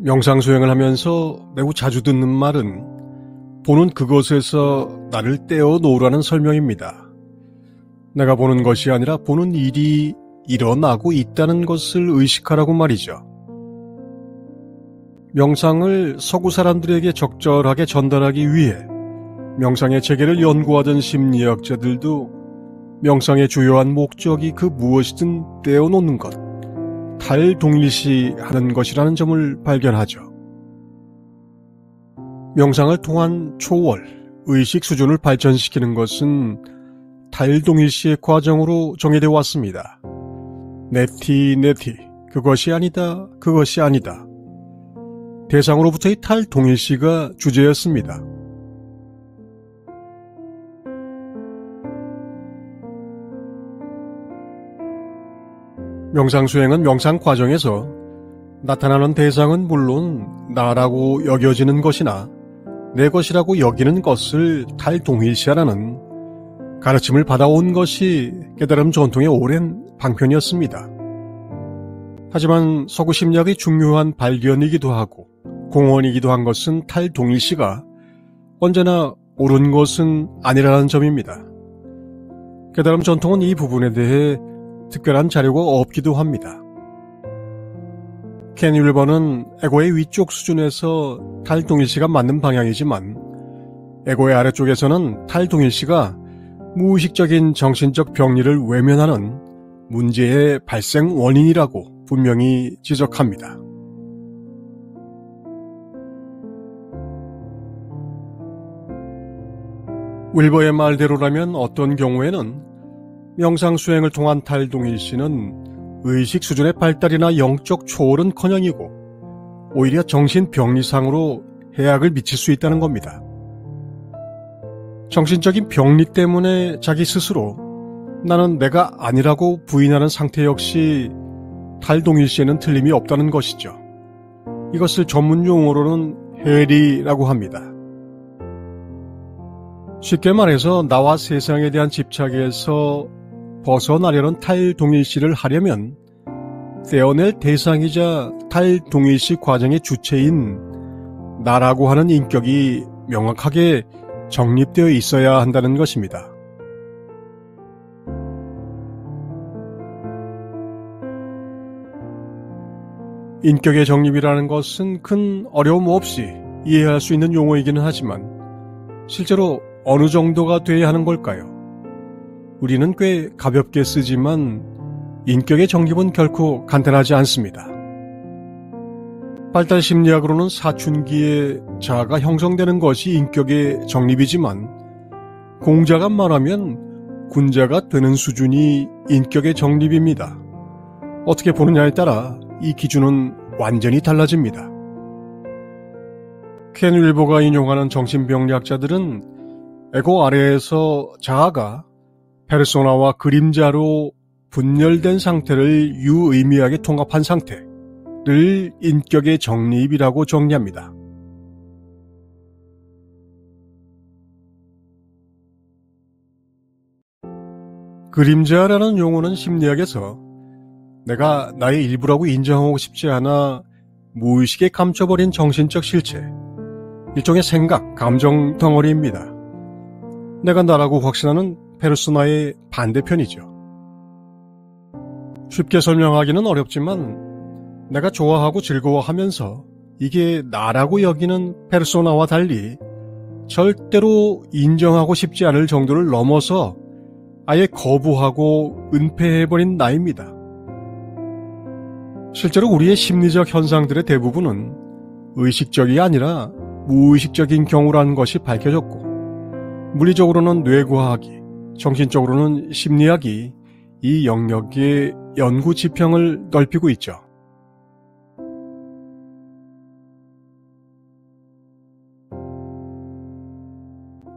명상수행을 하면서 매우 자주 듣는 말은 보는 그것에서 나를 떼어 놓으라는 설명입니다. 내가 보는 것이 아니라 보는 일이 일어나고 있다는 것을 의식하라고 말이죠. 명상을 서구 사람들에게 적절하게 전달하기 위해 명상의 체계를 연구하던 심리학자들도 명상의 주요한 목적이 그 무엇이든 떼어놓는 것, 탈동일시하는 것이라는 점을 발견하죠. 명상을 통한 초월, 의식 수준을 발전시키는 것은 탈동일시의 과정으로 정의되어 왔습니다. 네티, 그것이 아니다, 그것이 아니다. 대상으로부터의 탈동일시가 주제였습니다. 명상수행은 명상 과정에서 나타나는 대상은 물론 나라고 여겨지는 것이나 내 것이라고 여기는 것을 탈동일시하라는 가르침을 받아온 것이 깨달음 전통의 오랜 방편이었습니다. 하지만 서구 심리학의 중요한 발견이기도 하고 공헌이기도 한 것은 탈동일시가 언제나 옳은 것은 아니라는 점입니다. 깨달음 전통은 이 부분에 대해 특별한 자료가 없기도 합니다. 켄 윌버는 에고의 위쪽 수준에서 탈동일시가 맞는 방향이지만 에고의 아래쪽에서는 탈동일시가 무의식적인 정신적 병리를 외면하는 문제의 발생 원인이라고 분명히 지적합니다. 윌버의 말대로라면 어떤 경우에는 명상 수행을 통한 탈동일시는 의식 수준의 발달이나 영적 초월은커녕이고 오히려 정신병리상으로 해악을 미칠 수 있다는 겁니다. 정신적인 병리 때문에 자기 스스로 나는 내가 아니라고 부인하는 상태 역시 탈동일시에는 틀림이 없다는 것이죠. 이것을 전문 용어로는 해리라고 합니다. 쉽게 말해서 나와 세상에 대한 집착에서 벗어나려는 탈동일시를 하려면 떼어낼 대상이자 탈동일시 과정의 주체인 나라고 하는 인격이 명확하게 정립되어 있어야 한다는 것입니다. 인격의 정립이라는 것은 큰 어려움 없이 이해할 수 있는 용어이기는 하지만 실제로 어느 정도가 돼야 하는 걸까요? 우리는 꽤 가볍게 쓰지만 인격의 정립은 결코 간단하지 않습니다. 발달 심리학으로는 사춘기에 자아가 형성되는 것이 인격의 정립이지만 공자가 말하면 군자가 되는 수준이 인격의 정립입니다. 어떻게 보느냐에 따라 이 기준은 완전히 달라집니다. 켄 윌버가 인용하는 정신병리학자들은 에고 아래에서 자아가 페르소나와 그림자로 분열된 상태를 유의미하게 통합한 상태를 인격의 정립이라고 정리합니다. 그림자라는 용어는 심리학에서 내가 나의 일부라고 인정하고 싶지 않아 무의식에 감춰버린 정신적 실체, 일종의 생각, 감정 덩어리입니다. 내가 나라고 확신하는 페르소나의 반대편이죠. 쉽게 설명하기는 어렵지만 내가 좋아하고 즐거워하면서 이게 나라고 여기는 페르소나와 달리 절대로 인정하고 싶지 않을 정도를 넘어서 아예 거부하고 은폐해버린 나입니다. 실제로 우리의 심리적 현상들의 대부분은 의식적이 아니라 무의식적인 경우라는 것이 밝혀졌고 물리적으로는 뇌과학이, 정신적으로는 심리학이 이 영역의 연구 지평을 넓히고 있죠.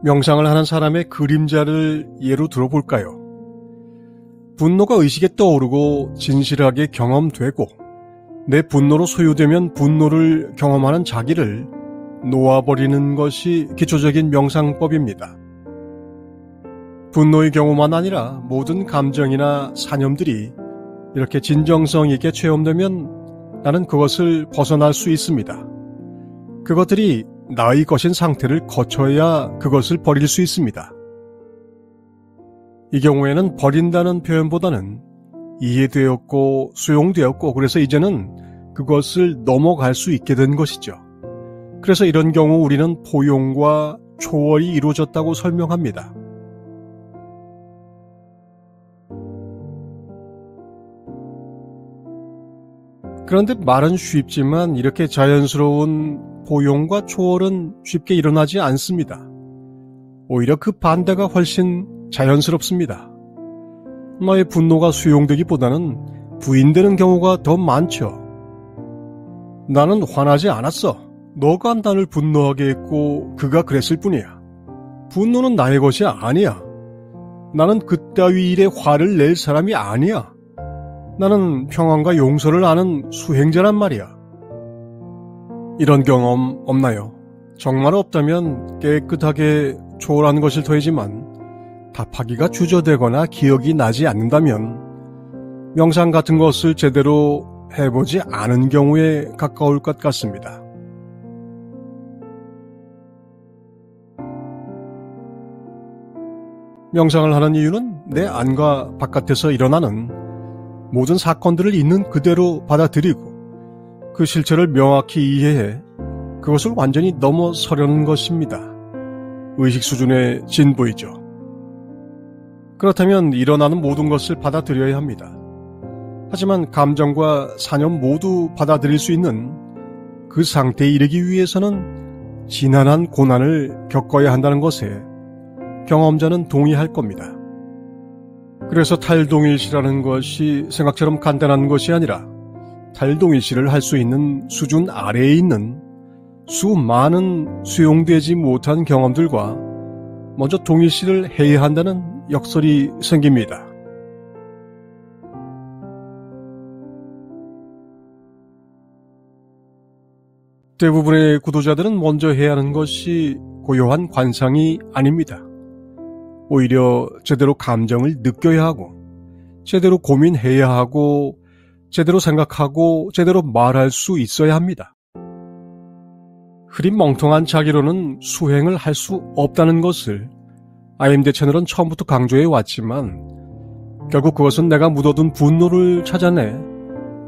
명상을 하는 사람의 그림자를 예로 들어볼까요? 분노가 의식에 떠오르고 진실하게 경험되고 내 분노로 소유되면 분노를 경험하는 자기를 놓아버리는 것이 기초적인 명상법입니다. 분노의 경우만 아니라 모든 감정이나 사념들이 이렇게 진정성 있게 체험되면 나는 그것을 벗어날 수 있습니다. 그것들이 나의 것인 상태를 거쳐야 그것을 버릴 수 있습니다. 이 경우에는 버린다는 표현보다는 이해되었고 수용되었고 그래서 이제는 그것을 넘어갈 수 있게 된 것이죠. 그래서 이런 경우 우리는 포용과 초월이 이루어졌다고 설명합니다. 그런데 말은 쉽지만 이렇게 자연스러운 포용과 초월은 쉽게 일어나지 않습니다. 오히려 그 반대가 훨씬 자연스럽습니다. 너의 분노가 수용되기보다는 부인되는 경우가 더 많죠. 나는 화나지 않았어. 너가 나를 분노하게 했고 그가 그랬을 뿐이야. 분노는 나의 것이 아니야. 나는 그따위 일에 화를 낼 사람이 아니야. 나는 평안과 용서를 아는 수행자란 말이야. 이런 경험 없나요? 정말 없다면 깨끗하게 초월한 것일 터이지만 답하기가 주저되거나 기억이 나지 않는다면 명상 같은 것을 제대로 해보지 않은 경우에 가까울 것 같습니다. 명상을 하는 이유는 내 안과 바깥에서 일어나는 모든 사건들을 있는 그대로 받아들이고 그 실체를 명확히 이해해 그것을 완전히 넘어서려는 것입니다. 의식 수준의 진보이죠. 그렇다면 일어나는 모든 것을 받아들여야 합니다. 하지만 감정과 사념 모두 받아들일 수 있는 그 상태에 이르기 위해서는 지난한 고난을 겪어야 한다는 것에 경험자는 동의할 겁니다. 그래서 탈동일시라는 것이 생각처럼 간단한 것이 아니라 탈동일시를 할 수 있는 수준 아래에 있는 수많은 수용되지 못한 경험들과 먼저 동일시를 해야 한다는 역설이 생깁니다. 대부분의 구도자들은 먼저 해야 하는 것이 고요한 관상이 아닙니다. 오히려 제대로 감정을 느껴야 하고 제대로 고민해야 하고 제대로 생각하고 제대로 말할 수 있어야 합니다. 흐린 멍텅한 자기로는 수행을 할 수 없다는 것을 IMD 채널은 처음부터 강조해 왔지만 결국 그것은 내가 묻어둔 분노를 찾아내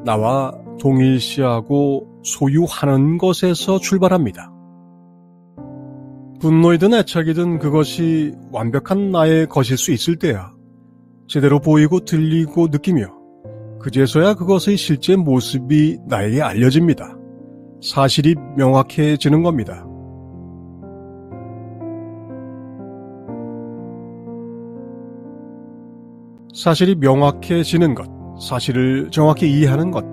나와 동일시하고 소유하는 것에서 출발합니다. 분노이든 애착이든 그것이 완벽한 나의 것일 수 있을 때야 제대로 보이고 들리고 느끼며 그제서야 그것의 실제 모습이 나에게 알려집니다. 사실이 명확해지는 겁니다. 사실이 명확해지는 것, 사실을 정확히 이해하는 것,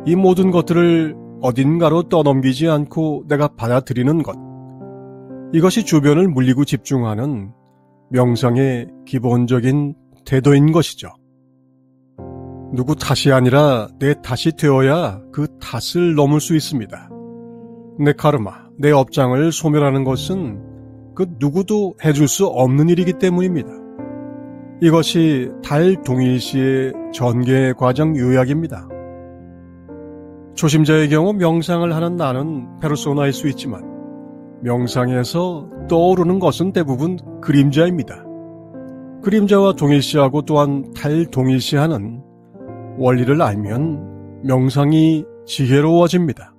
이 모든 것들을 어딘가로 떠넘기지 않고 내가 받아들이는 것, 이것이 주변을 물리고 집중하는 명상의 기본적인 태도인 것이죠. 누구 탓이 아니라 내 탓이 되어야 그 탓을 넘을 수 있습니다. 내 카르마, 내 업장을 소멸하는 것은 그 누구도 해줄 수 없는 일이기 때문입니다. 이것이 탈동일시의 전개 과정 요약입니다. 초심자의 경우 명상을 하는 나는 페르소나일 수 있지만 명상에서 떠오르는 것은 대부분 그림자입니다. 그림자와 동일시하고 또한 탈동일시하는 원리를 알면 명상이 지혜로워집니다.